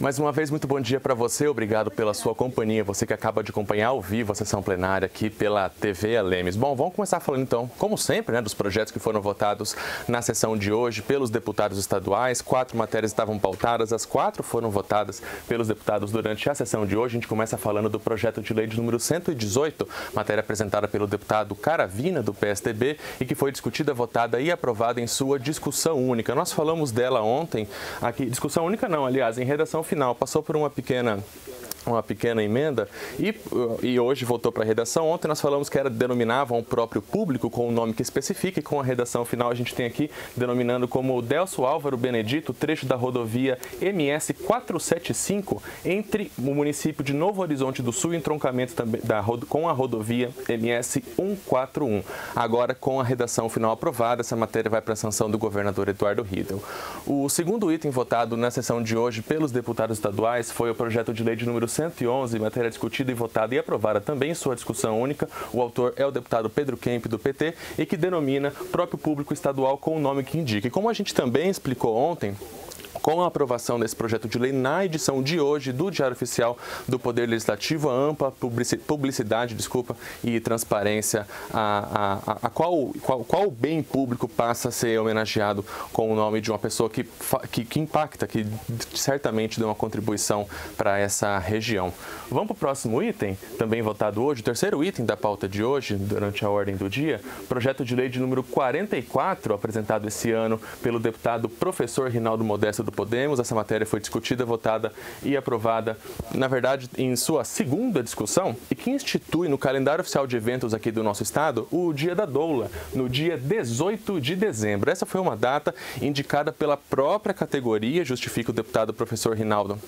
Mais uma vez, muito bom dia para você. Obrigado pela sua companhia. Você que acaba de acompanhar ao vivo a sessão plenária aqui pela TV Alemes. Bom, vamos começar falando então, como sempre, dos projetos que foram votados na sessão de hoje pelos deputados estaduais. 4 matérias estavam pautadas, as 4 foram votadas pelos deputados durante a sessão de hoje. A gente começa falando do projeto de lei de número 118, matéria apresentada pelo deputado Caravina, do PSDB, e que foi discutida, votada e aprovada em sua discussão única. Nós falamos dela ontem, aqui, discussão única não, aliás, em redação final, passou por uma pequena emenda e hoje voltou para a redação. Ontem nós falamos que denominavam o próprio público com o nome que especifica, e com a redação final a gente tem aqui denominando como Delso Álvaro Benedito, trecho da rodovia MS 475 entre o município de Novo Horizonte do Sul e entroncamento também com a rodovia MS 141. Agora, com a redação final aprovada, essa matéria vai para a sanção do governador Eduardo Riedel. O segundo item votado na sessão de hoje pelos deputados estaduais foi o projeto de lei de número 111, matéria discutida e votada e aprovada também em sua discussão única. O autor é o deputado Pedro Kemp, do PT, e que denomina próprio público estadual com o nome que indica. E como a gente também explicou ontem, com a aprovação desse projeto de lei na edição de hoje do Diário Oficial do Poder Legislativo, a ampla publicidade e transparência, qual bem público passa a ser homenageado com o nome de uma pessoa que impacta, que certamente deu uma contribuição para essa região. Vamos para o próximo item, também votado hoje, o terceiro item da pauta de hoje, durante a ordem do dia, projeto de lei de número 44, apresentado esse ano pelo deputado professor Rinaldo Modesto, do Podemos. Essa matéria foi discutida, votada e aprovada, na verdade, em sua segunda discussão, e que institui no calendário oficial de eventos aqui do nosso estado o Dia da Doula, no dia 18 de dezembro. Essa foi uma data indicada pela própria categoria, justifica o deputado professor Rinaldo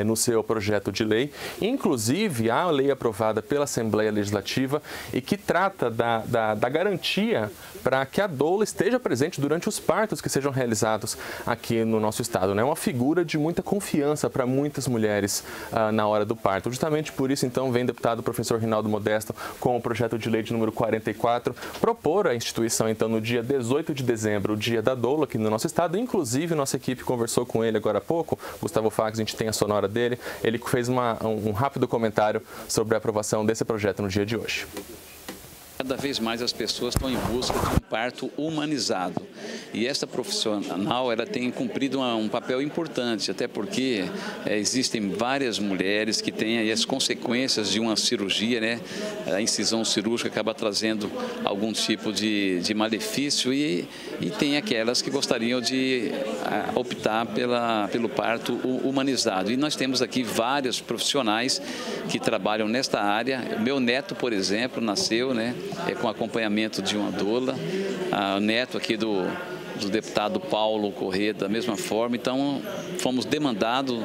no seu projeto de lei, inclusive a lei aprovada pela Assembleia Legislativa e que trata da garantia para que a doula esteja presente durante os partos que sejam realizados aqui no nosso estado. É uma figura de muita confiança para muitas mulheres na hora do parto. Justamente por isso, então, vem o deputado professor Rinaldo Modesto com o projeto de lei de número 44, propor a instituição, então, no dia 18 de dezembro, o Dia da Doula aqui no nosso estado. Inclusive, nossa equipe conversou com ele agora há pouco, Gustavo Fax, a gente tem a sonora dele, ele fez um rápido comentário sobre a aprovação desse projeto no dia de hoje. Cada vez mais as pessoas estão em busca de um parto humanizado. E esta profissional, ela tem cumprido um papel importante, até porque existem várias mulheres que têm aí as consequências de uma cirurgia, né? A incisão cirúrgica acaba trazendo algum tipo de malefício e tem aquelas que gostariam de optar pelo parto humanizado. E nós temos aqui vários profissionais que trabalham nesta área. Meu neto, por exemplo, nasceu, né? Com acompanhamento de uma doula, o neto aqui do deputado Paulo Corrêa, da mesma forma. Então, fomos demandados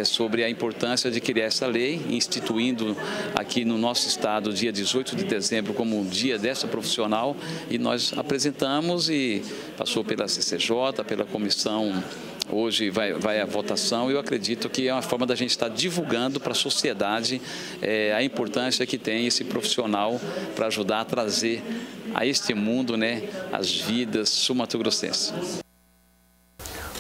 sobre a importância de criar essa lei, instituindo aqui no nosso estado o dia 18 de dezembro como o dia dessa profissional, e nós apresentamos e passou pela CCJ, pela comissão. Hoje vai a votação e eu acredito que é uma forma da gente estar divulgando para a sociedade a importância que tem esse profissional para ajudar a trazer a este mundo, né, as vidas sul-mato-grossenses.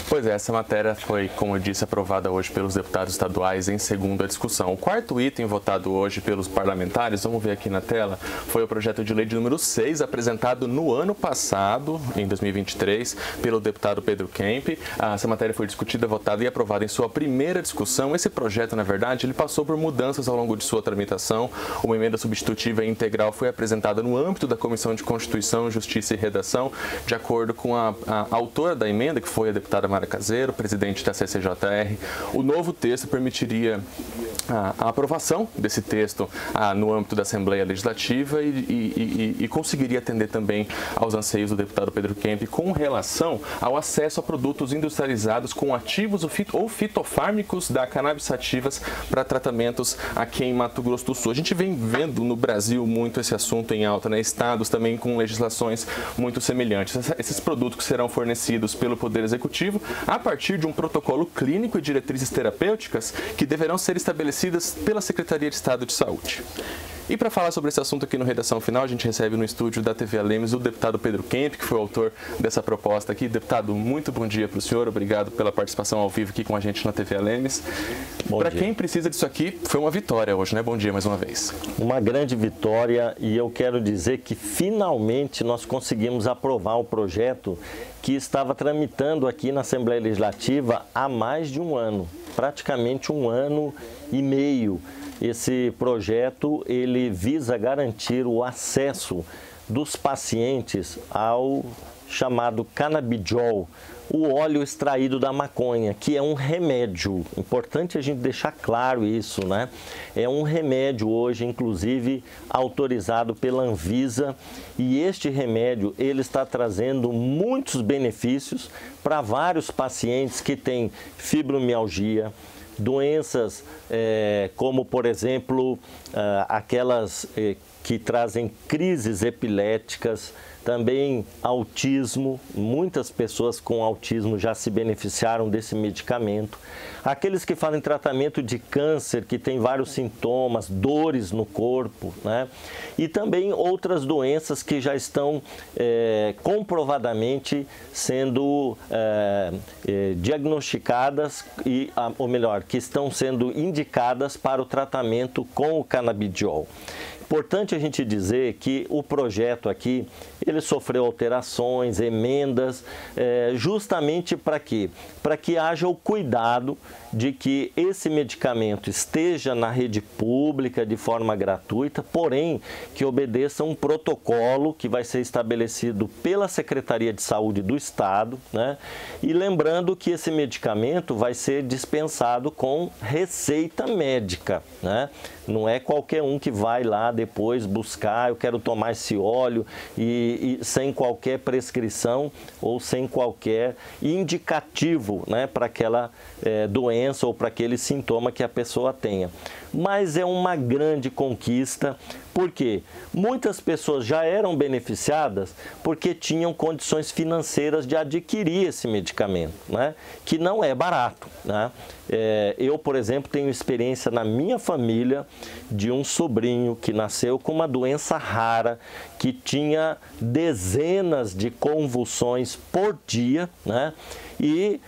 Pois é, essa matéria foi, como eu disse, aprovada hoje pelos deputados estaduais em segunda discussão. O quarto item votado hoje pelos parlamentares, vamos ver aqui na tela, foi o projeto de lei de número 6, apresentado no ano passado, em 2023, pelo deputado Pedro Kemp. Essa matéria foi discutida, votada e aprovada em sua primeira discussão. Esse projeto, na verdade, ele passou por mudanças ao longo de sua tramitação. Uma emenda substitutiva e integral foi apresentada no âmbito da Comissão de Constituição, Justiça e Redação, de acordo com a autora da emenda, que foi a deputada Mara Caseiro, presidente da CCJR. O novo texto permitiria a aprovação desse texto no âmbito da Assembleia Legislativa e conseguiria atender também aos anseios do deputado Pedro Kemp com relação ao acesso a produtos industrializados com ativos ou fitofármacos da cannabis sativas para tratamentos aqui em Mato Grosso do Sul. A gente vem vendo no Brasil muito esse assunto em alta, né? Estados também com legislações muito semelhantes. Esses produtos que serão fornecidos pelo Poder Executivo a partir de um protocolo clínico e diretrizes terapêuticas que deverão ser estabelecidas pela Secretaria de Estado de Saúde. E para falar sobre esse assunto aqui no Redação Final, a gente recebe no estúdio da TV Lemes o deputado Pedro Kemp, que foi o autor dessa proposta aqui. Deputado, muito bom dia para o senhor, obrigado pela participação ao vivo aqui com a gente na TV Lemes. Para quem precisa disso aqui, foi uma vitória hoje, né? Bom dia mais uma vez. Uma grande vitória, e eu quero dizer que finalmente nós conseguimos aprovar o projeto que estava tramitando aqui na Assembleia Legislativa há mais de um ano, praticamente 1 ano e meio. Esse projeto, ele visa garantir o acesso dos pacientes ao chamado canabidiol, o óleo extraído da maconha, que é um remédio. Importante a gente deixar claro isso, né? É um remédio hoje, inclusive, autorizado pela Anvisa, e este remédio, ele está trazendo muitos benefícios para vários pacientes que têm fibromialgia, doenças como, por exemplo, aquelas que trazem crises epiléticas, também autismo. Muitas pessoas com autismo já se beneficiaram desse medicamento. Aqueles que fazem tratamento de câncer, que tem vários sintomas, dores no corpo, né? E também outras doenças que já estão comprovadamente sendo diagnosticadas, ou melhor, que estão sendo indicadas para o tratamento com o canabidiol. Importante a gente dizer que o projeto aqui, ele sofreu alterações, emendas, justamente para quê? Para que haja o cuidado de que esse medicamento esteja na rede pública de forma gratuita, porém que obedeça um protocolo que vai ser estabelecido pela Secretaria de Saúde do Estado, né? E lembrando que esse medicamento vai ser dispensado com receita médica, né? Não é qualquer um que vai lá depois buscar, eu quero tomar esse óleo e sem qualquer prescrição ou sem qualquer indicativo, né, para aquela doença ou para aquele sintoma que a pessoa tenha. Mas é uma grande conquista, porque muitas pessoas já eram beneficiadas porque tinham condições financeiras de adquirir esse medicamento, né, que não é barato, né? Eu, por exemplo, tenho experiência na minha família de um sobrinho que nasceu com uma doença rara, que tinha dezenas de convulsões por dia, né? E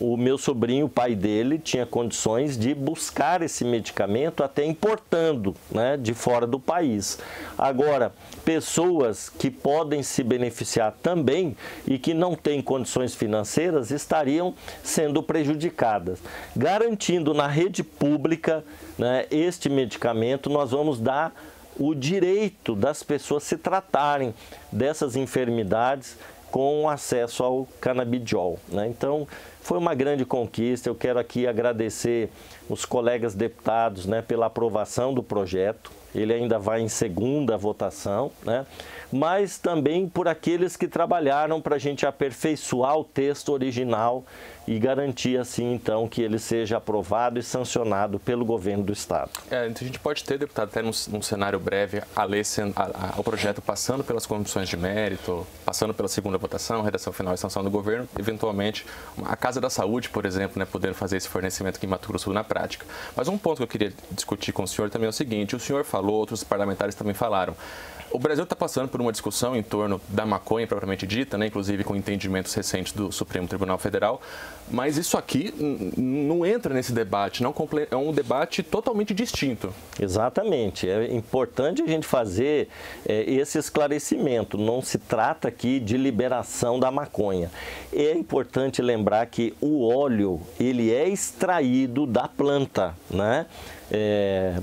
o meu sobrinho, o pai dele, tinha condições de buscar esse medicamento até importando, né, de fora do país. Agora, pessoas que podem se beneficiar também e que não têm condições financeiras estariam sendo prejudicadas. Garantindo na rede pública, né, este medicamento, nós vamos dar o direito das pessoas se tratarem dessas enfermidades com acesso ao canabidiol, né? Então, foi uma grande conquista. Eu quero aqui agradecer os colegas deputados, né, pela aprovação do projeto. Ele ainda vai em segunda votação, né? Mas também por aqueles que trabalharam para a gente aperfeiçoar o texto original e garantir, assim, então, que ele seja aprovado e sancionado pelo governo do Estado. Então a gente pode ter, deputado, até num cenário breve, o projeto passando pelas comissões de mérito, passando pela segunda votação, redação final e sanção do governo, eventualmente a Casa da Saúde, por exemplo, né, poder fazer esse fornecimento aqui em Mato Grosso na prática. Mas um ponto que eu queria discutir com o senhor também é o seguinte: o senhor falou, outros parlamentares também falaram. O Brasil está passando por uma discussão em torno da maconha propriamente dita, né, inclusive com entendimentos recentes do Supremo Tribunal Federal, mas isso aqui não entra nesse debate, não é um debate totalmente distinto. Exatamente. É importante a gente fazer esse esclarecimento. Não se trata aqui de liberação da maconha. É importante lembrar que o óleo, ele é extraído da planta, né?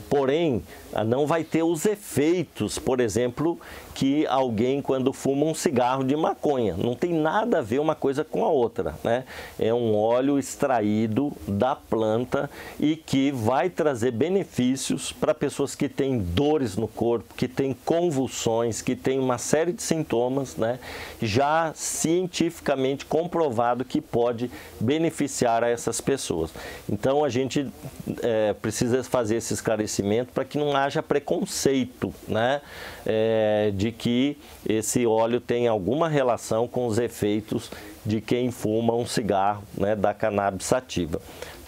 Porém, não vai ter os efeitos, por exemplo, que alguém quando fuma um cigarro de maconha. Não tem nada a ver uma coisa com a outra, né? É um óleo extraído da planta e que vai trazer benefícios para pessoas que têm dores no corpo, que têm convulsões, que têm uma série de sintomas, né? Já cientificamente comprovado que pode beneficiar a essas pessoas. Então, a gente precisa fazer esse esclarecimento para que não haja preconceito, né, de que esse óleo tem alguma relação com os efeitos de quem fuma um cigarro, né, da cannabis sativa.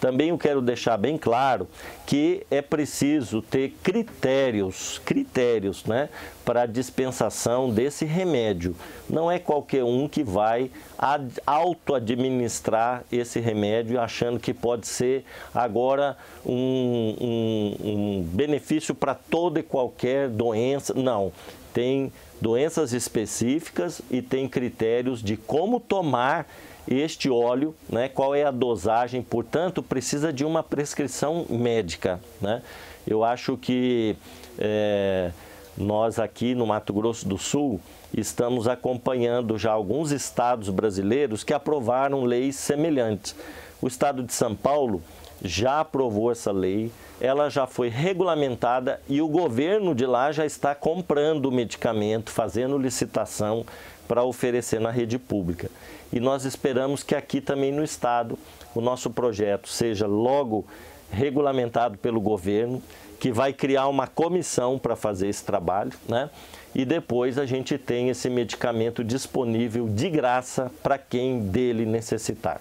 Também eu quero deixar bem claro que é preciso ter critérios, né, para a dispensação desse remédio. Não é qualquer um que vai auto-administrar esse remédio achando que pode ser agora um benefício para toda e qualquer doença. Não, tem doenças específicas e tem critérios de como tomar este óleo, né? Qual é a dosagem, portanto, precisa de uma prescrição médica, né? Eu acho que nós aqui no Mato Grosso do Sul estamos acompanhando já alguns estados brasileiros que aprovaram leis semelhantes. O estado de São Paulo já aprovou essa lei, ela já foi regulamentada e o governo de lá já está comprando o medicamento, fazendo licitação para oferecer na rede pública. E nós esperamos que aqui também no estado o nosso projeto seja logo regulamentado pelo governo, que vai criar uma comissão para fazer esse trabalho, né? E depois a gente tem esse medicamento disponível de graça para quem dele necessitar.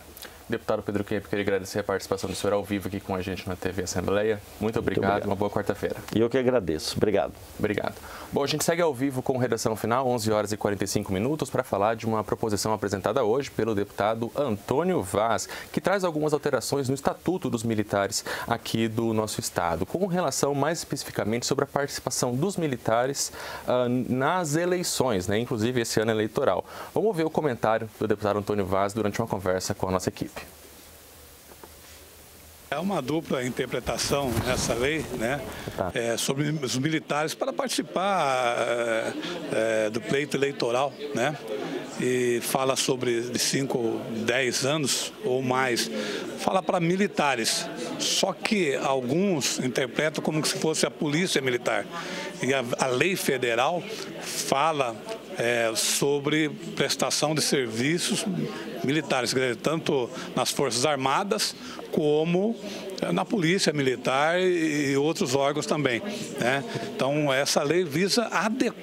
Deputado Pedro Kemp, queria agradecer a participação do senhor ao vivo aqui com a gente na TV Assembleia. Muito obrigado. Uma boa quarta-feira. E eu que agradeço. Obrigado. Obrigado. Bom, a gente segue ao vivo com redação final, 11 horas e 45 minutos, para falar de uma proposição apresentada hoje pelo deputado Antônio Vaz, que traz algumas alterações no Estatuto dos Militares aqui do nosso estado, com relação mais especificamente sobre a participação dos militares nas eleições, né? Inclusive esse ano eleitoral. Vamos ver o comentário do deputado Antônio Vaz durante uma conversa com a nossa equipe. É uma dupla interpretação nessa lei, né, sobre os militares para participar do pleito eleitoral, né, e fala sobre de 5, 10 anos ou mais, fala para militares, só que alguns interpretam como se fosse a polícia militar. E a lei federal fala sobre prestação de serviços militares, tanto nas Forças Armadas como na Polícia Militar e outros órgãos também, né? Então, essa lei visa fazer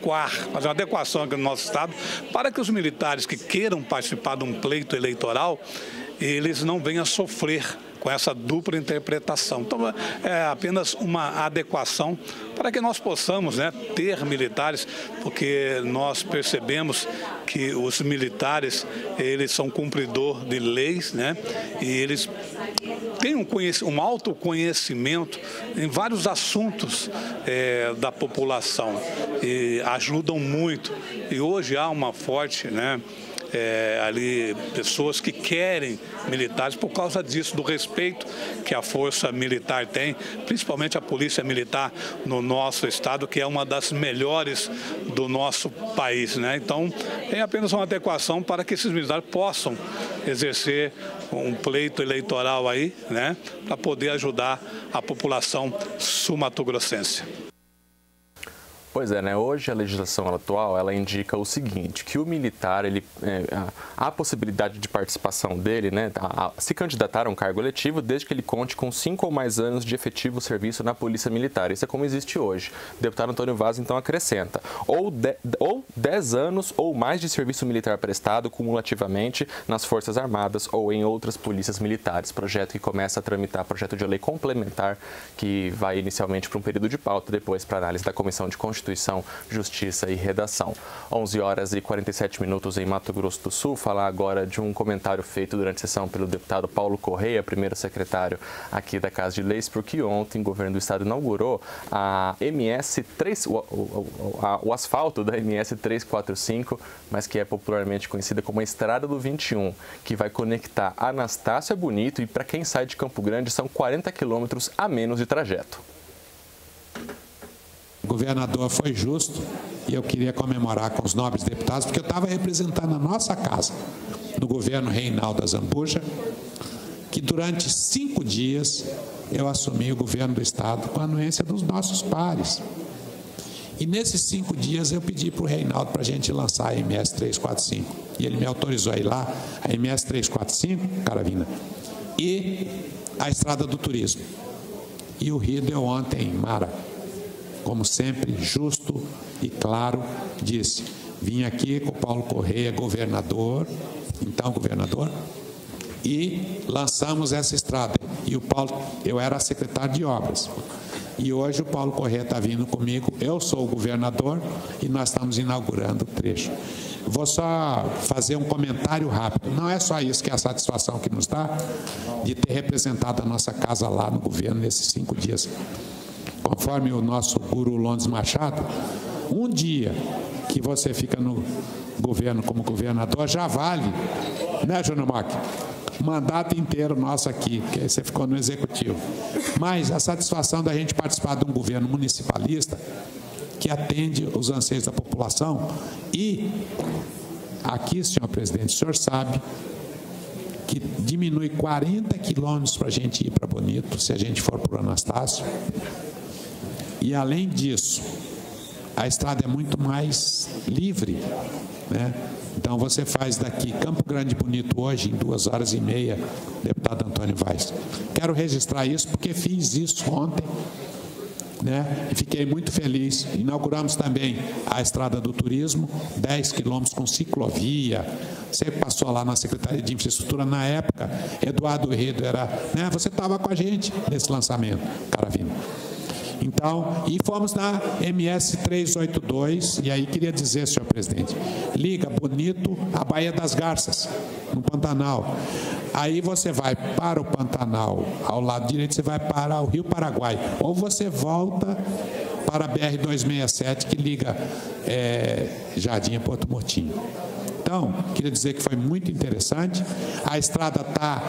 uma adequação aqui no nosso estado para que os militares que queiram participar de um pleito eleitoral, eles não venham a sofrer com essa dupla interpretação. Então, é apenas uma adequação para que nós possamos, né, ter militares, porque nós percebemos que os militares, eles são cumpridor de leis, né, e eles têm um autoconhecimento em vários assuntos da população e ajudam muito. E hoje há uma forte, né, ali pessoas que querem militares por causa disso, do respeito que a força militar tem, principalmente a polícia militar no nosso estado, que é uma das melhores do nosso país, né? Então, é apenas uma adequação para que esses militares possam exercer um pleito eleitoral aí, né, para poder ajudar a população sul-mato-grossense. Pois é, né? Hoje a legislação atual, ela indica o seguinte, que o militar, há a possibilidade de participação dele, né, se candidatar a um cargo eletivo, desde que ele conte com 5 ou mais anos de efetivo serviço na Polícia Militar. Isso é como existe hoje. O deputado Antônio Vaz, então, acrescenta, ou 10 anos ou mais de serviço militar prestado cumulativamente nas Forças Armadas ou em outras polícias militares. Projeto que começa a tramitar, projeto de lei complementar, que vai inicialmente para um período de pauta, depois para análise da Comissão de Constituição, Justiça e Redação. 11 horas e 47 minutos em Mato Grosso do Sul. Falar agora de um comentário feito durante a sessão pelo deputado Paulo Correia, primeiro secretário aqui da Casa de Leis, porque ontem o governo do estado inaugurou a o asfalto da MS 345, mas que é popularmente conhecida como a Estrada do 21, que vai conectar Anastácio a Bonito, e para quem sai de Campo Grande são 40 quilômetros a menos de trajeto. O governador foi justo e eu queria comemorar com os nobres deputados, porque eu estava representando a nossa casa, no governo Reinaldo Azambuja, que durante 5 dias eu assumi o governo do estado com a anuência dos nossos pares. E nesses 5 dias eu pedi para o Reinaldo para a gente lançar a MS 345. E ele me autorizou a ir lá, a MS 345, Caravina, e a Estrada do Turismo. E o Rio deu ontem, Mara, como sempre, justo e claro, disse, vim aqui com o Paulo Correia, governador, então governador, e lançamos essa estrada. e o Paulo, eu era secretário de obras. E hoje o Paulo Corrêa está vindo comigo, eu sou o governador e nós estamos inaugurando o trecho. Vou só fazer um comentário rápido. Não é só isso que é a satisfação que nos dá de ter representado a nossa casa lá no governo nesses 5 dias. Conforme o nosso guru Londes Machado, um dia que você fica no governo como governador já vale, né, Júnior Mock? Mandato inteiro nosso aqui, que aí você ficou no executivo. Mas a satisfação da gente participar de um governo municipalista que atende os anseios da população e aqui, senhor presidente, o senhor sabe que diminui 40 quilômetros para a gente ir para Bonito, se a gente for para o Anastácio. E, além disso, a estrada é muito mais livre, né? Então, você faz daqui Campo Grande Bonito hoje em 2h30, deputado Antônio Vaz. Quero registrar isso porque fiz isso ontem, né? E fiquei muito feliz. Inauguramos também a Estrada do Turismo, 10 quilômetros com ciclovia. Você passou lá na Secretaria de Infraestrutura na época, Eduardo Herredo era, né? Você estava com a gente nesse lançamento, Caravina. Então, e fomos na MS 382, e aí queria dizer, senhor presidente, liga Bonito a Baía das Garças, no Pantanal. Aí você vai para o Pantanal, ao lado direito você vai para o Rio Paraguai, ou você volta para a BR-267, que liga Jardim a Porto Murtinho. Então, queria dizer que foi muito interessante. A estrada está,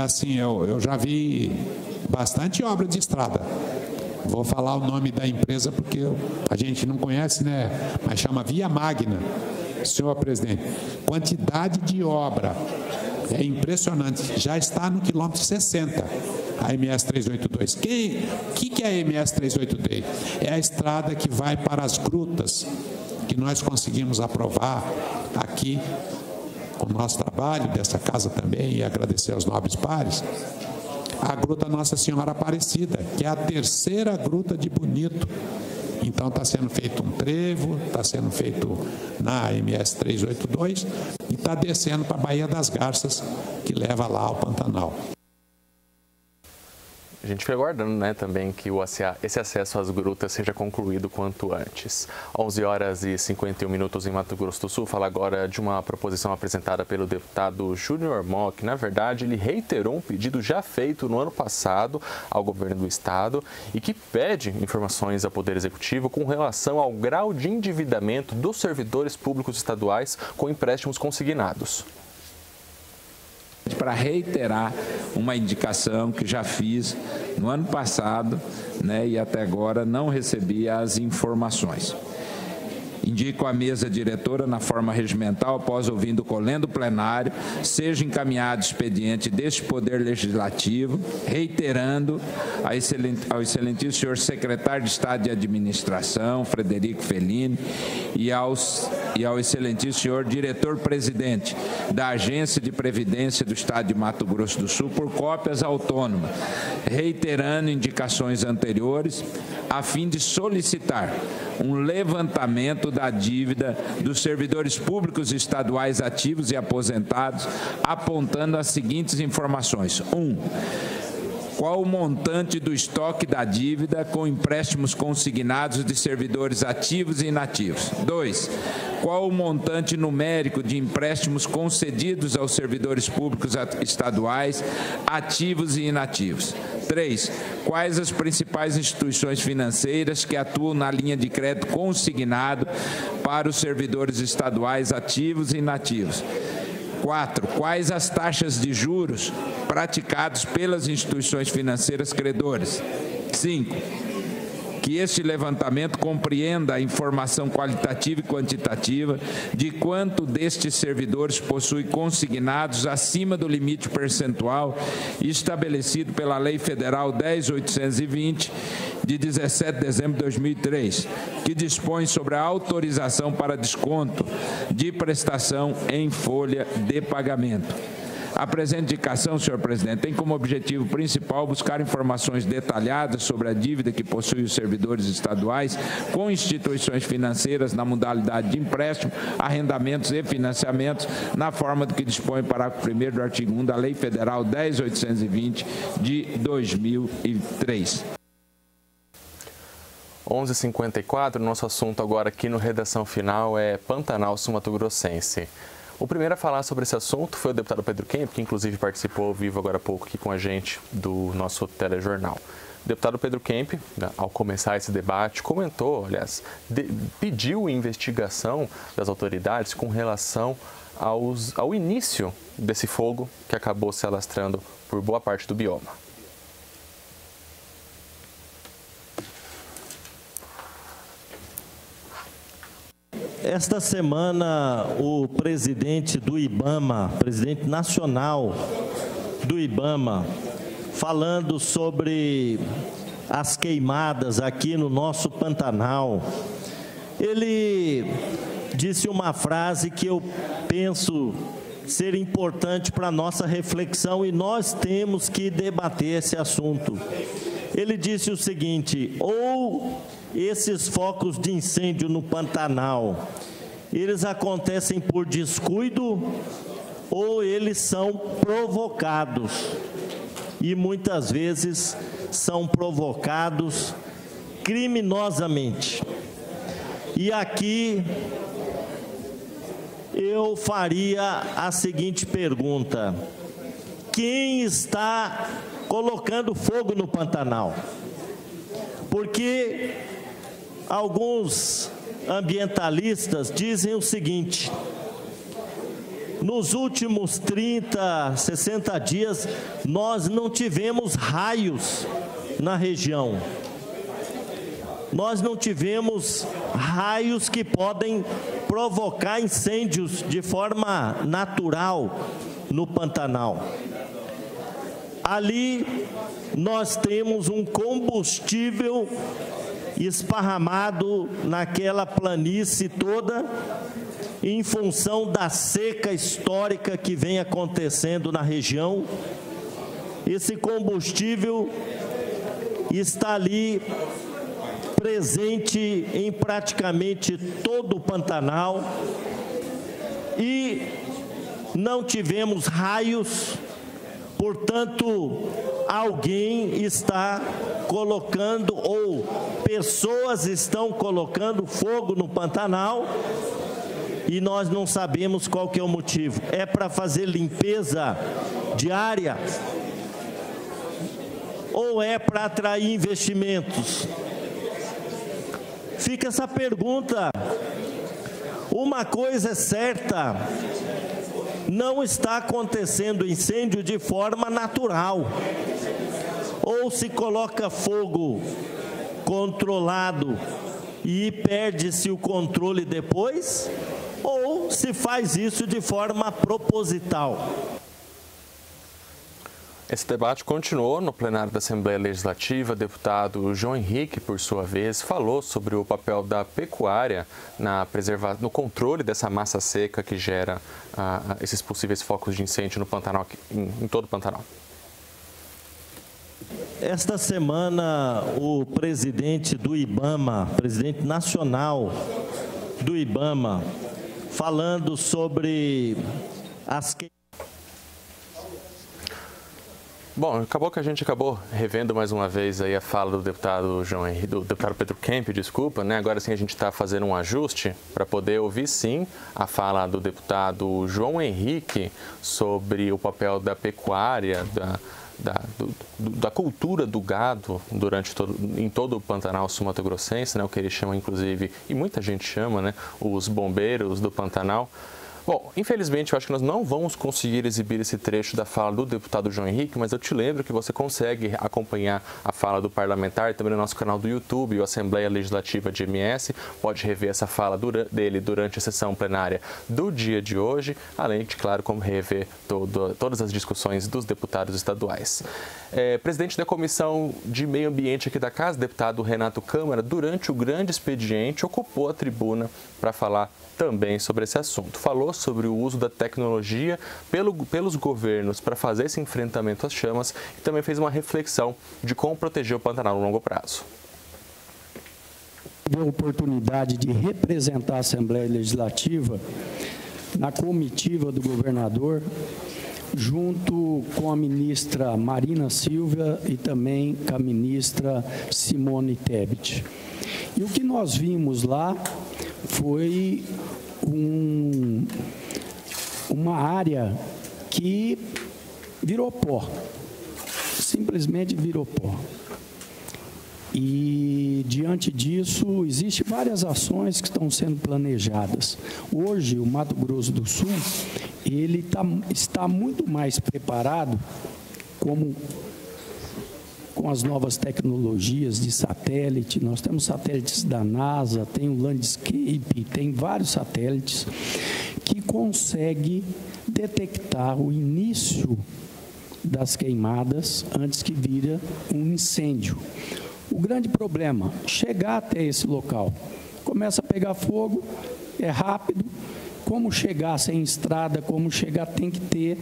assim, eu já vi bastante obra de estrada. Vou falar o nome da empresa porque a gente não conhece, né? Mas chama Via Magna. Senhor presidente, quantidade de obra é impressionante. Já está no quilômetro 60, a MS 382. O que é a MS 382? É a estrada que vai para as grutas, que nós conseguimos aprovar aqui, com o nosso trabalho, dessa casa também, e agradecer aos nobres pares. A Gruta Nossa Senhora Aparecida, que é a 3ª gruta de Bonito. Então, está sendo feito um trevo, está sendo feito na MS 382 e está descendo para a Baía das Garças, que leva lá ao Pantanal. A gente fica aguardando, né, também que esse acesso às grutas seja concluído quanto antes. 11h51 em Mato Grosso do Sul. Fala agora de uma proposição apresentada pelo deputado Júnior Mock. Na verdade, ele reiterou um pedido já feito no ano passado ao governo do estado e que pede informações ao Poder Executivo com relação ao grau de endividamento dos servidores públicos estaduais com empréstimos consignados. Para reiterar uma indicação que já fiz no ano passado, né, e até agora não recebi as informações. Indico à mesa diretora, na forma regimental, após ouvindo o colendo plenário, seja encaminhado expediente deste Poder Legislativo, reiterando ao excelentíssimo senhor secretário de Estado de Administração, Frederico Fellini, e ao excelentíssimo senhor diretor-presidente da Agência de Previdência do Estado de Mato Grosso do Sul, por cópias autônomas, reiterando indicações anteriores, a fim de solicitar um levantamento da dívida dos servidores públicos estaduais ativos e aposentados, apontando as seguintes informações. 1. Qual o montante do estoque da dívida com empréstimos consignados de servidores ativos e inativos? 2. Qual o montante numérico de empréstimos concedidos aos servidores públicos estaduais, ativos e inativos? 3. Quais as principais instituições financeiras que atuam na linha de crédito consignado para os servidores estaduais ativos e inativos? 4. Quais as taxas de juros praticadas pelas instituições financeiras credoras? 5. Que este levantamento compreenda a informação qualitativa e quantitativa de quanto destes servidores possui consignados acima do limite percentual estabelecido pela Lei Federal 10.820, de 17 de dezembro de 2003, que dispõe sobre a autorização para desconto de prestação em folha de pagamento. A presente indicação, senhor presidente, tem como objetivo principal buscar informações detalhadas sobre a dívida que possuem os servidores estaduais com instituições financeiras na modalidade de empréstimo, arrendamentos e financiamentos, na forma do que dispõe o parágrafo 1º do artigo 1 da Lei Federal 10.820 de 2003. 11h54, nosso assunto agora aqui no Redação Final é Pantanal Sul-Mato-Grossense. O primeiro a falar sobre esse assunto foi o deputado Pedro Kemp, que inclusive participou ao vivo agora há pouco aqui com a gente do nosso telejornal. O deputado Pedro Kemp, ao começar esse debate, comentou, aliás, pediu investigação das autoridades com relação ao início desse fogo que acabou se alastrando por boa parte do bioma. Esta semana, o presidente do IBAMA, presidente nacional do IBAMA, falando sobre as queimadas aqui no nosso Pantanal, ele disse uma frase que eu penso ser importante para a nossa reflexão e nós temos que debater esse assunto. Ele disse o seguinte: ou esses focos de incêndio no Pantanal, eles acontecem por descuido ou eles são provocados. E muitas vezes são provocados criminosamente. E aqui eu faria a seguinte pergunta: quem está colocando fogo no Pantanal? Porque alguns ambientalistas dizem o seguinte: nos últimos 30, 60 dias, nós não tivemos raios na região. Nós não tivemos raios que podem provocar incêndios de forma natural no Pantanal. Ali nós temos um combustível esparramado naquela planície toda, em função da seca histórica que vem acontecendo na região. Esse combustível está ali presente em praticamente todo o Pantanal e não tivemos raios, portanto, alguém está colocando ou pessoas estão colocando fogo no Pantanal e nós não sabemos qual que é o motivo. É para fazer limpeza diária ou é para atrair investimentos? Fica essa pergunta. Uma coisa é certa: não está acontecendo incêndio de forma natural. Ou se coloca fogo controlado e perde-se o controle depois, ou se faz isso de forma proposital. Esse debate continuou no plenário da Assembleia Legislativa. O deputado João Henrique, por sua vez, falou sobre o papel da pecuária no controle dessa massa seca que gera esses possíveis focos de incêndio no Pantanal, em todo o Pantanal. Esta semana, o presidente do IBAMA, presidente nacional do IBAMA, falando sobre as queimadas. Bom, acabou que a gente acabou revendo mais uma vez aí a fala do deputado deputado Pedro Kemp, desculpa, né? Agora sim a gente está fazendo um ajuste para poder ouvir sim a fala do deputado João Henrique sobre o papel da pecuária, da cultura do gado em todo o Pantanal Sul-Mato-Grossense, né? O que ele chama inclusive, e muita gente chama, né? Os bombeiros do Pantanal. Bom, infelizmente eu acho que nós não vamos conseguir exibir esse trecho da fala do deputado João Henrique, mas eu te lembro que você consegue acompanhar a fala do parlamentar também no nosso canal do YouTube, o Assembleia Legislativa de MS, pode rever essa fala dele durante a sessão plenária do dia de hoje, além de, claro, como rever todas as discussões dos deputados estaduais. Presidente da Comissão de Meio Ambiente aqui da Casa, deputado Renato Câmara, durante o grande expediente, ocupou a tribuna para falar também sobre esse assunto. Falou falou sobre o uso da tecnologia pelos governos para fazer esse enfrentamento às chamas e também fez uma reflexão de como proteger o Pantanal no longo prazo. Tive a oportunidade de representar a Assembleia Legislativa na comitiva do governador, junto com a ministra Marina Silva e também com a ministra Simone Tebet. E o que nós vimos lá foi uma área que virou pó, simplesmente virou pó. E, diante disso, existem várias ações que estão sendo planejadas. Hoje, o Mato Grosso do Sul, ele está muito mais preparado com as novas tecnologias de satélite. Nós temos satélites da NASA, tem o Landscape, tem vários satélites que conseguem detectar o início das queimadas antes que vira um incêndio. O grande problema, chegar até esse local. Começa a pegar fogo, é rápido. Como chegar sem estrada, como chegar, tem que ter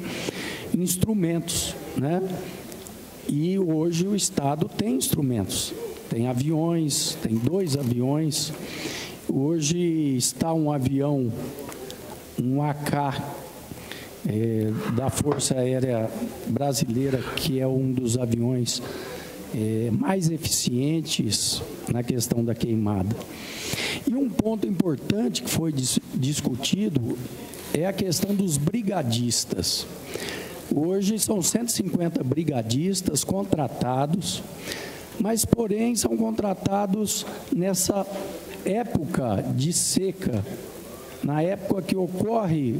instrumentos, né? E hoje o Estado tem instrumentos. Tem aviões, tem 2 aviões. Hoje está um avião, um AK, da Força Aérea Brasileira, que é um dos aviões mais eficientes na questão da queimada. E um ponto importante que foi discutido é a questão dos brigadistas. Hoje são 150 brigadistas contratados, mas, porém, são contratados nessa época de seca, na época que ocorre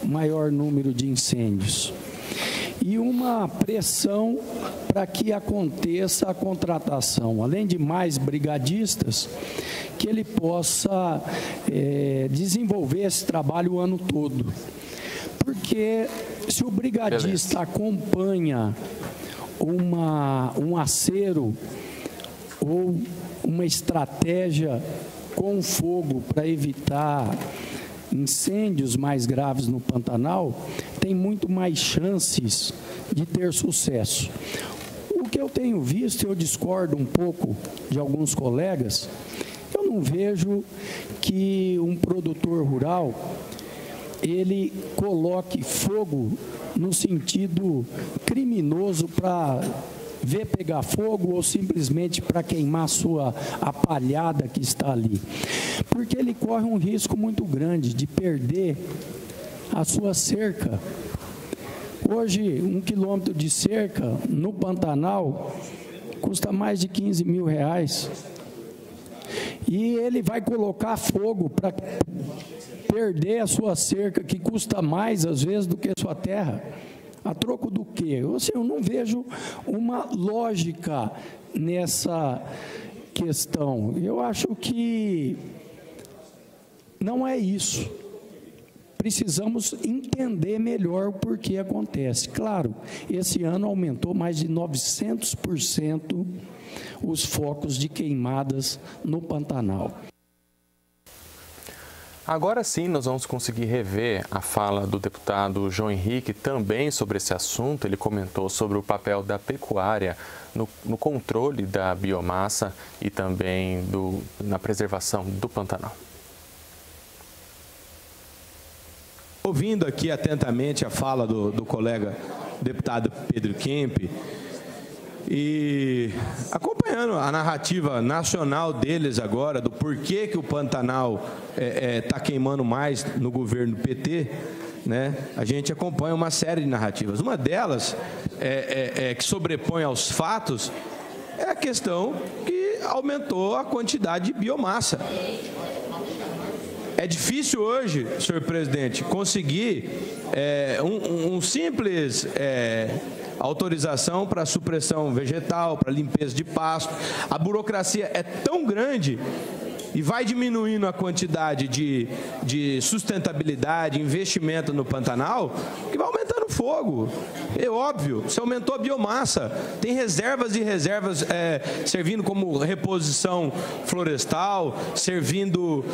o maior número de incêndios. E uma pressão para que aconteça a contratação, além de mais brigadistas, que ele possa desenvolver esse trabalho o ano todo. Porque se o brigadista acompanha um acero ou uma estratégia com fogo para evitar incêndios mais graves no Pantanal, tem muito mais chances de ter sucesso. O que eu tenho visto, eu discordo um pouco de alguns colegas, eu não vejo que um produtor rural, ele coloque fogo no sentido criminoso para ver pegar fogo ou simplesmente para queimar a palhada que está ali. Porque ele corre um risco muito grande de perder a sua cerca. Hoje, 1 quilômetro de cerca no Pantanal custa mais de 15 mil reais. E ele vai colocar fogo para perder a sua cerca, que custa mais, às vezes, do que a sua terra. A troco do quê? Eu não vejo uma lógica nessa questão. Eu acho que não é isso. Precisamos entender melhor o porquê acontece. Claro, esse ano aumentou mais de 900% os focos de queimadas no Pantanal. Agora sim, nós vamos conseguir rever a fala do deputado João Henrique também sobre esse assunto. Ele comentou sobre o papel da pecuária no controle da biomassa e também na preservação do Pantanal. Ouvindo aqui atentamente a fala do colega deputado Pedro Kemp e acompanhando a narrativa nacional deles agora, do porquê que o Pantanal está queimando mais no governo PT, né? A gente acompanha uma série de narrativas. Uma delas, que sobrepõe aos fatos, é a questão que aumentou a quantidade de biomassa. É difícil hoje, senhor presidente, conseguir um simples autorização para supressão vegetal, para limpeza de pasto. A burocracia é tão grande e vai diminuindo a quantidade de sustentabilidade, investimento no Pantanal, que vai aumentando o fogo. É óbvio, se aumentou a biomassa, tem reservas e reservas servindo como reposição florestal, servindo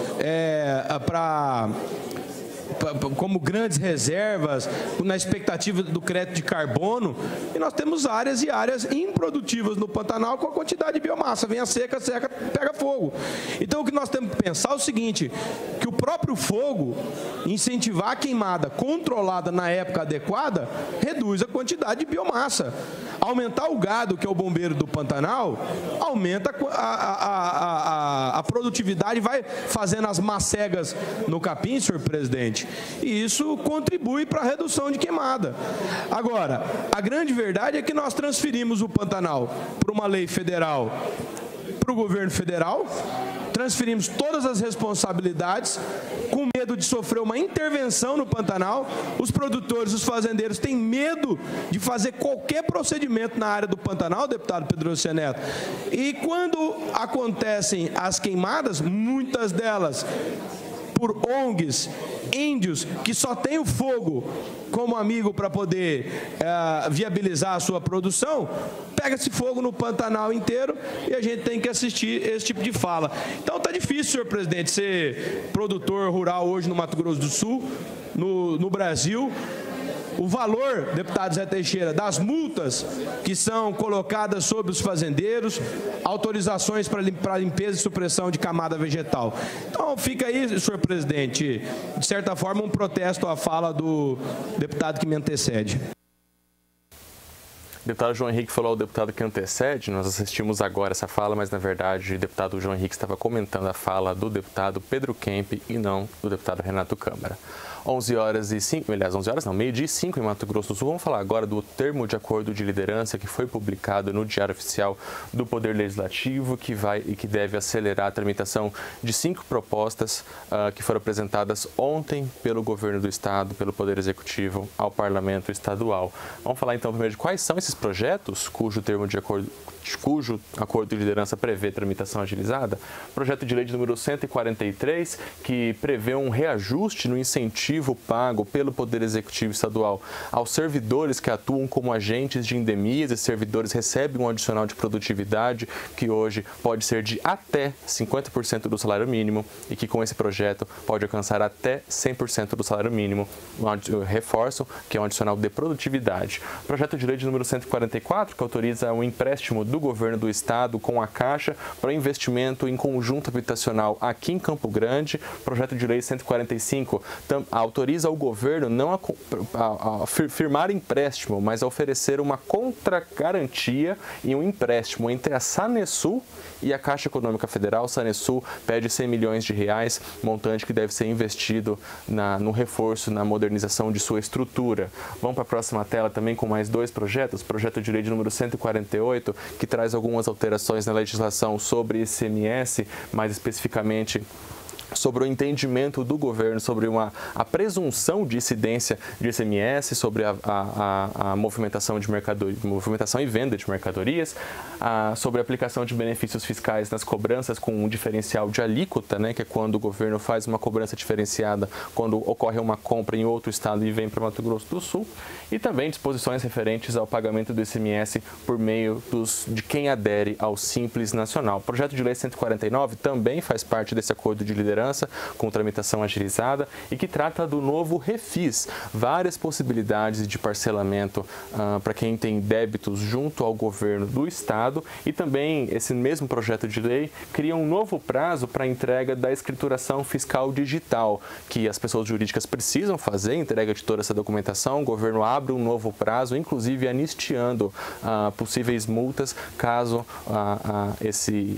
como grandes reservas, na expectativa do crédito de carbono, e nós temos áreas e áreas improdutivas no Pantanal com a quantidade de biomassa. Vem a seca, pega fogo. Então, o que nós temos que pensar é o seguinte, que o próprio fogo, incentivar a queimada controlada na época adequada, reduz a quantidade de biomassa. Aumentar o gado, que é o bombeiro do Pantanal, aumenta a produtividade, vai fazendo as macegas no capim, senhor presidente, e isso contribui para a redução de queimada. Agora, a grande verdade é que nós transferimos o Pantanal para uma lei federal, para o governo federal, transferimos todas as responsabilidades, com medo de sofrer uma intervenção no Pantanal. Os produtores, os fazendeiros têm medo de fazer qualquer procedimento na área do Pantanal, deputado Pedro Neto. E quando acontecem as queimadas, muitas delas por ONGs, índios, que só têm o fogo como amigo para poder viabilizar a sua produção, pega-se fogo no Pantanal inteiro e a gente tem que assistir esse tipo de fala. Então está difícil, senhor presidente, ser produtor rural hoje no Mato Grosso do Sul, no Brasil. O valor, deputado Zé Teixeira, das multas que são colocadas sobre os fazendeiros, autorizações para limpeza e supressão de camada vegetal. Então, fica aí, senhor presidente, de certa forma, um protesto à fala do deputado que me antecede. O deputado João Henrique falou ao deputado que antecede, nós assistimos agora essa fala, mas na verdade o deputado João Henrique estava comentando a fala do deputado Pedro Kemp e não do deputado Renato Câmara. 11h05, meio-dia e 5 em Mato Grosso do Sul. Vamos falar agora do termo de acordo de liderança que foi publicado no Diário Oficial do Poder Legislativo, que deve acelerar a tramitação de 5 propostas que foram apresentadas ontem pelo Governo do Estado, pelo Poder Executivo, ao Parlamento Estadual. Vamos falar então primeiro de quais são esses projetos cujo acordo de liderança prevê tramitação agilizada. Projeto de lei de número 143, que prevê um reajuste no incentivo pago pelo Poder Executivo Estadual aos servidores que atuam como agentes de endemias. Esses servidores recebem um adicional de produtividade que hoje pode ser de até 50% do salário mínimo e que com esse projeto pode alcançar até 100% do salário mínimo. Reforço que é um adicional de produtividade. Projeto de lei de número 144, que autoriza um empréstimo do Governo do Estado com a Caixa para investimento em conjunto habitacional aqui em Campo Grande. Projeto de lei 145 autoriza o governo não a firmar empréstimo, mas a oferecer uma contragarantia em um empréstimo entre a Sanesul e a Caixa Econômica Federal. A Sanesul pede 100 milhões de reais, montante que deve ser investido no reforço, na modernização de sua estrutura. Vamos para a próxima tela também com mais 2 projetos. Projeto de lei de número 148, que traz algumas alterações na legislação sobre ICMS, mais especificamente sobre o entendimento do governo, sobre a presunção de incidência de ICMS, sobre a movimentação de movimentação e venda de mercadorias, sobre a aplicação de benefícios fiscais nas cobranças com um diferencial de alíquota, né, que é quando o governo faz uma cobrança diferenciada quando ocorre uma compra em outro estado e vem para Mato Grosso do Sul, e também disposições referentes ao pagamento do ICMS por meio de quem adere ao Simples Nacional. O projeto de lei 149 também faz parte desse acordo de liderança com tramitação agilizada e que trata do novo Refis, várias possibilidades de parcelamento para quem tem débitos junto ao governo do Estado, e também esse mesmo projeto de lei cria um novo prazo para a entrega da escrituração fiscal digital, que as pessoas jurídicas precisam fazer, entrega de toda essa documentação. O governo abre um novo prazo, inclusive anistiando possíveis multas caso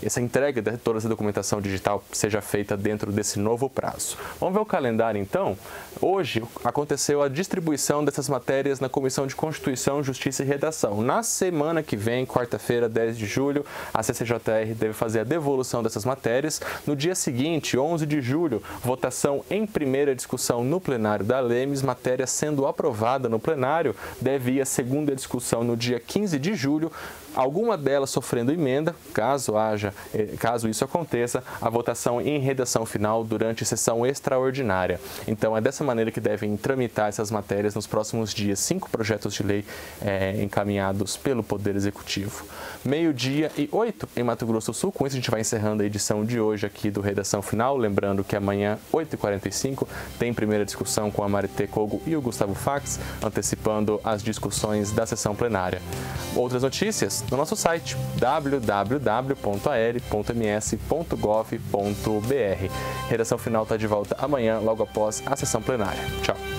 essa entrega de toda essa documentação digital seja feita dentro desse novo prazo. Vamos ver o calendário então? Hoje aconteceu a distribuição dessas matérias na Comissão de Constituição, Justiça e Redação. Na semana que vem, quarta-feira, 10 de julho, a CCJR deve fazer a devolução dessas matérias. No dia seguinte, 11 de julho, votação em primeira discussão no plenário da Lemes, matéria sendo aprovada no plenário, deve ir à segunda discussão no dia 15 de julho, alguma delas sofrendo emenda, caso isso aconteça, a votação em redação final durante sessão extraordinária. Então, é dessa maneira que devem tramitar essas matérias nos próximos dias. 5 projetos de lei encaminhados pelo Poder Executivo. 12:08 em Mato Grosso do Sul. Com isso, a gente vai encerrando a edição de hoje aqui do Redação Final. Lembrando que amanhã, 8h45, tem primeira discussão com a Maritê Kogo e o Gustavo Fax, antecipando as discussões da sessão plenária. Outras notícias no nosso site www.aere.ms.gov.br. Redação Final está de volta amanhã, logo após a sessão plenária. Tchau.